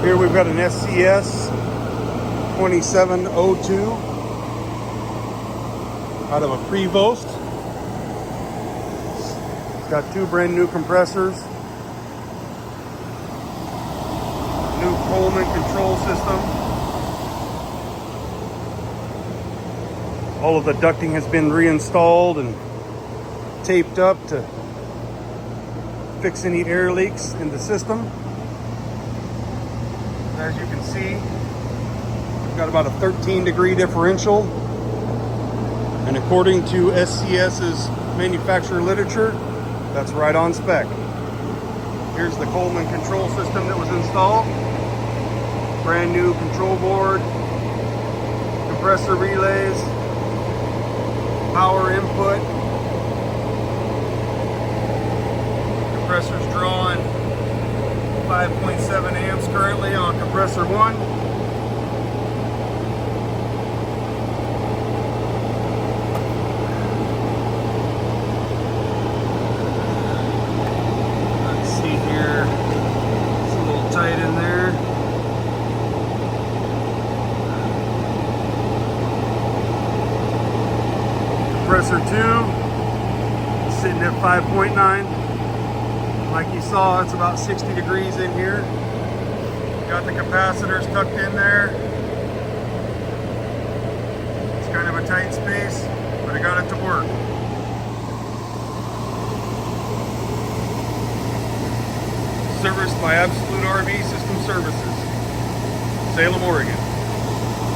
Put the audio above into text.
Here we've got an SCS 2702 out of a Prevost. It's got two brand new compressors, new Coleman control system. All of the ducting has been reinstalled and taped up to fix any air leaks in the system. As you can see, we've got about a 13-degree differential, and according to SCS's manufacturer literature, that's right on spec. Here's the Coleman control system that was installed. Brand new control board, compressor relays, power input. Compressor's drawing 5.7 amps currently on compressor 1. Let's see here, it's a little tight in there. Compressor 2 sitting at 5.9. Like you saw, it's about 60 degrees in here. Got the capacitors tucked in there. It's kind of a tight space, but I got it to work. Serviced by Absolute RV System Services, Salem, Oregon.